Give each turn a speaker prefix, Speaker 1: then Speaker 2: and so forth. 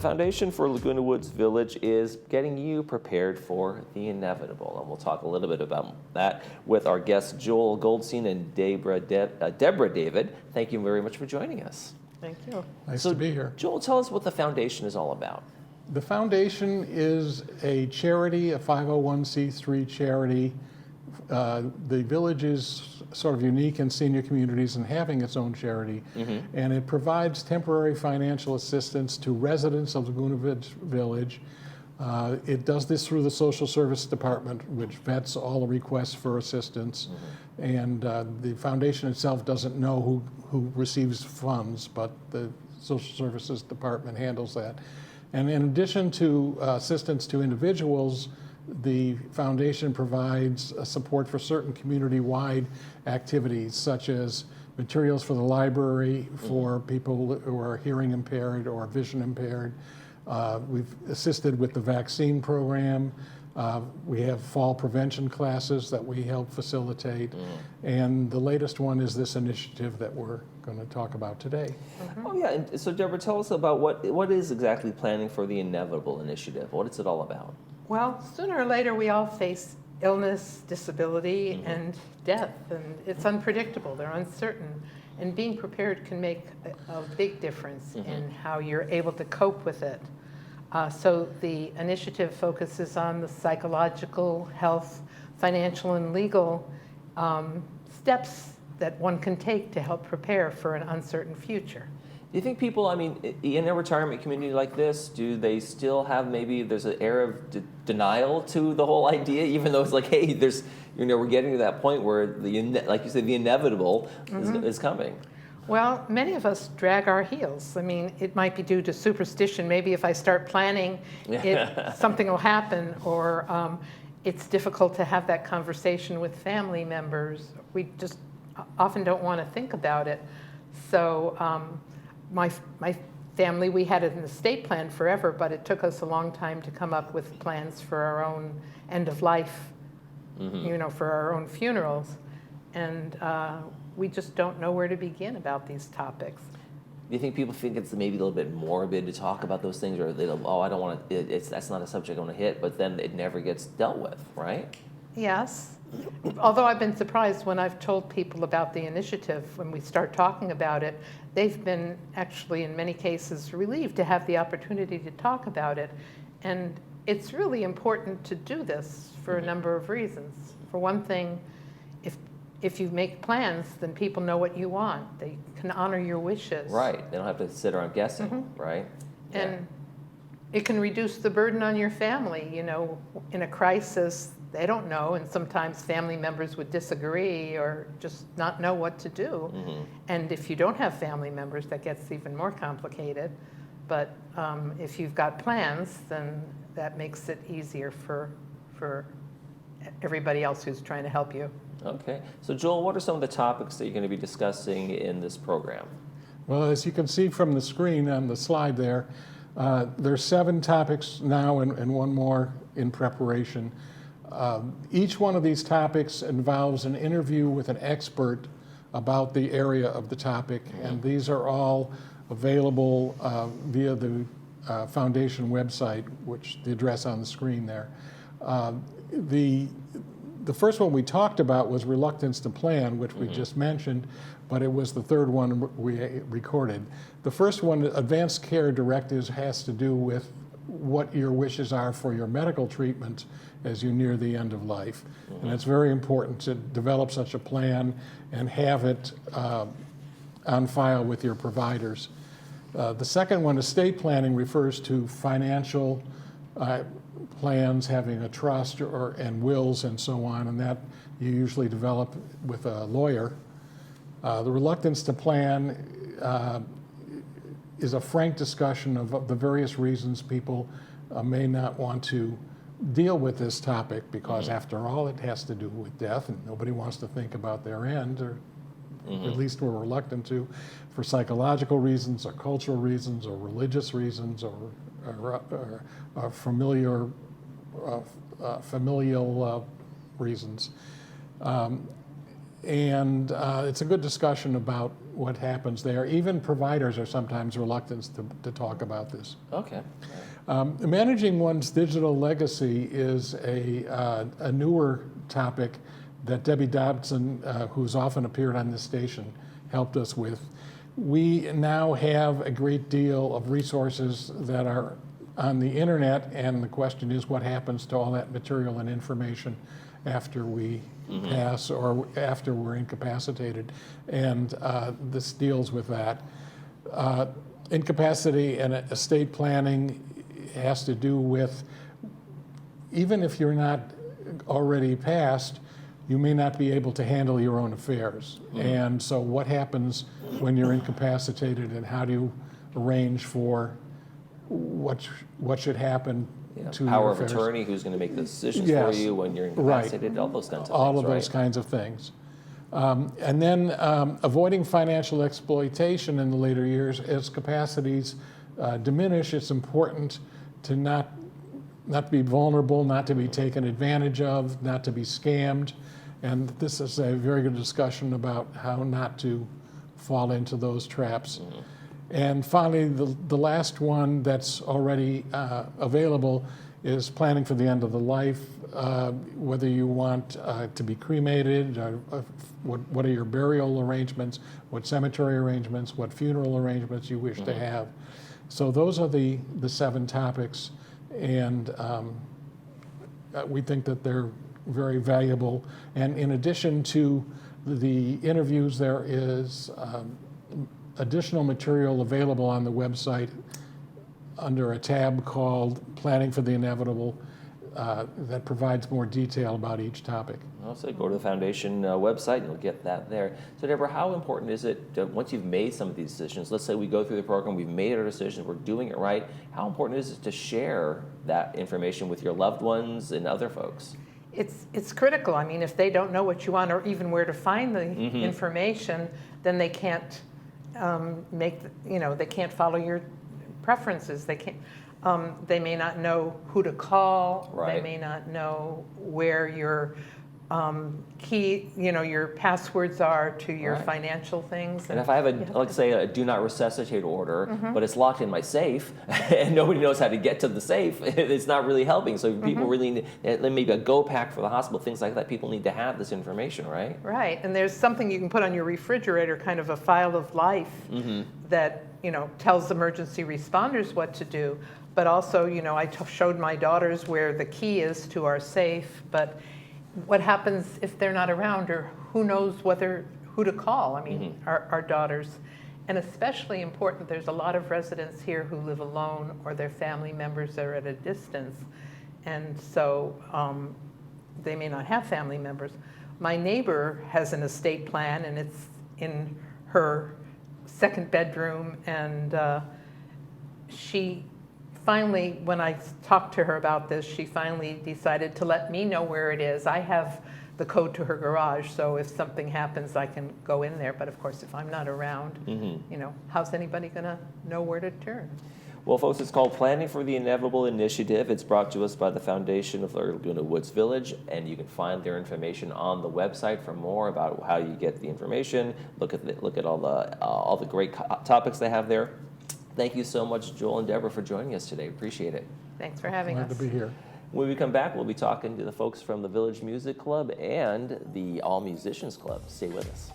Speaker 1: The foundation for Laguna Woods Village is getting you prepared for the inevitable, and we'll talk a little bit about that with our guests Joel Goldstein and Deborah David. Thank you very much for joining us.
Speaker 2: Thank you.
Speaker 3: Nice to be here.
Speaker 1: Joel, tell us what the foundation is all about.
Speaker 3: The foundation is a charity, a 501c3 charity. The village is sort of unique in senior communities in having its own charity, and it provides temporary financial assistance to residents of Laguna Woods Village. It does this through the Social Service Department, which vets all the requests for assistance. And the foundation itself doesn't know who receives funds, but the Social Services Department handles that. And in addition to assistance to individuals, the foundation provides support for certain community-wide activities, such as materials for the library for people who are hearing impaired or vision impaired. We've assisted with the vaccine program. We have fall prevention classes that we help facilitate. And the latest one is this initiative that we're going to talk about today.
Speaker 1: Oh yeah, and so Deborah, tell us about what is exactly Planning for the Inevitable initiative. What is it all about?
Speaker 2: Well, sooner or later we all face illness, disability, and death, and it's unpredictable, they're uncertain, and being prepared can make a big difference in how you're able to cope with it. So the initiative focuses on the psychological, health, financial, and legal steps that one can take to help prepare for an uncertain future.
Speaker 1: Do you think people, I mean, in a retirement community like this, do they still have there's an air of denial to the whole idea, even though it's like, hey, we're getting to that point where like you said, the inevitable is coming?
Speaker 2: Well, many of us drag our heels. I mean, it might be due to superstition. Maybe if I start planning, something will happen, or it's difficult to have that conversation with family members. We just often don't want to think about it. So my family, we had an estate plan forever, but it took us a long time to come up with plans for our own end of life, for our own funerals. And we just don't know where to begin about these topics.
Speaker 1: Do you think people think it's maybe a little bit morbid to talk about those things, or they go, oh, I don't want to, that's not a subject I want to hit, but then it never gets dealt with, right?
Speaker 2: Yes. Although I've been surprised when I've told people about the initiative, when we start talking about it, they've been actually, in many cases, relieved to have the opportunity to talk about it. And it's really important to do this for a number of reasons. For one thing, if you make plans, then people know what you want. They can honor your wishes.
Speaker 1: Right. They don't have to sit around guessing, right?
Speaker 2: And it can reduce the burden on your family. In a crisis, they don't know, and sometimes family members would disagree or just not know what to do. And if you don't have family members, that gets even more complicated. But if you've got plans, then that makes it easier for everybody else who's trying to help you.
Speaker 1: Okay. So Joel, what are some of the topics that you're going to be discussing in this program?
Speaker 3: Well, as you can see from the screen on the slide there, there's 7 topics now and one more in preparation. Each one of these topics involves an interview with an expert about the area of the topic, and these are all available via the foundation website, which the address on the screen there. The first one we talked about was reluctance to plan, which we just mentioned, but it was the third one we recorded. The first one, advanced care directives, has to do with what your wishes are for your medical treatment as you near the end of life. And it's very important to develop such a plan and have it on file with your providers. The second one, estate planning, refers to financial plans, having a trust and wills and so on, and that you usually develop with a lawyer. The reluctance to plan is a frank discussion of the various reasons people may not want to deal with this topic, because after all, it has to do with death, and nobody wants to think about their end, or at least we're reluctant to, for psychological reasons or cultural reasons or religious reasons or familial reasons. And it's a good discussion about what happens there. Even providers are sometimes reluctant to talk about this.
Speaker 1: Okay.
Speaker 3: Managing one's digital legacy is a newer topic that Debbie Dobson, who's often appeared on this station, helped us with. We now have a great deal of resources that are on the internet, and the question is what happens to all that material and information after we pass or after we're incapacitated. And this deals with that. Incapacity and estate planning has to do with, even if you're not already passed, you may not be able to handle your own affairs. And so what happens when you're incapacitated, and how do you arrange for what should happen to
Speaker 1: Power
Speaker 3: your
Speaker 1: of
Speaker 3: affairs?
Speaker 1: attorney, who's going to make the decisions
Speaker 3: Yes.
Speaker 1: for you when you're
Speaker 3: Right.
Speaker 1: incapacitated, all those kinds of
Speaker 3: All
Speaker 1: things,
Speaker 3: of those kinds of things. And then avoiding financial exploitation in the later years. As capacities diminish, it's important to not be vulnerable, not to be taken advantage of, not to be scammed. And this is a very good discussion about how not to fall into those traps. And finally, the last one that's already available is planning for the end of the life, whether you want to be cremated, what are your burial arrangements, what cemetery arrangements, what funeral arrangements you wish to have. So those are the 7 topics, and we think that they're very valuable. And in addition to the interviews, there is additional material available on the website under a tab called Planning for the Inevitable that provides more detail about each topic.
Speaker 1: I'll say go to the foundation website and you'll get that there. So Deborah, how important is it once you've made some of these decisions, let's say we go through the program, we've made our decisions, we're doing it right, how important is it to share that information with your loved ones and other folks?
Speaker 2: It's critical. I mean, if they don't know what you want or even where to find the information, then they can't they can't follow your preferences. They can't. They may not know who to call.
Speaker 1: Right.
Speaker 2: They may not know where your key, your passwords are to your
Speaker 1: Right.
Speaker 2: financial things.
Speaker 1: And if I have let's say a do not resuscitate order, but it's locked in my safe, and nobody knows how to get to the safe, it's not really helping. So people really need, maybe a go pack for the hospital, things like that. People need to have this information, right?
Speaker 2: Right, and there's something you can put on your refrigerator, kind of a file of life that tells emergency responders what to do. But also, I showed my daughters where the key is to our safe, but what happens if they're not around, or who knows who to call? I mean, our daughters. And especially important, there's a lot of residents here who live alone, or their family members are at a distance. And so they may not have family members. My neighbor has an estate plan, and it's in her second bedroom, and she finally, when I talked to her about this, she finally decided to let me know where it is. I have the code to her garage, so if something happens, I can go in there. But of course, if I'm not around, how's anybody going to know where to turn?
Speaker 1: Well, folks, it's called Planning for the Inevitable Initiative. It's brought to us by the Foundation of Laguna Woods Village, and you can find their information on the website for more about how you get the information. Look at all the great topics they have there. Thank you so much, Joel and Deborah, for joining us today. Appreciate it.
Speaker 2: Thanks for having us.
Speaker 3: Glad to be here.
Speaker 1: When we come back, we'll be talking to the folks from the Village Music Club and the All Musicians Club. Stay with us.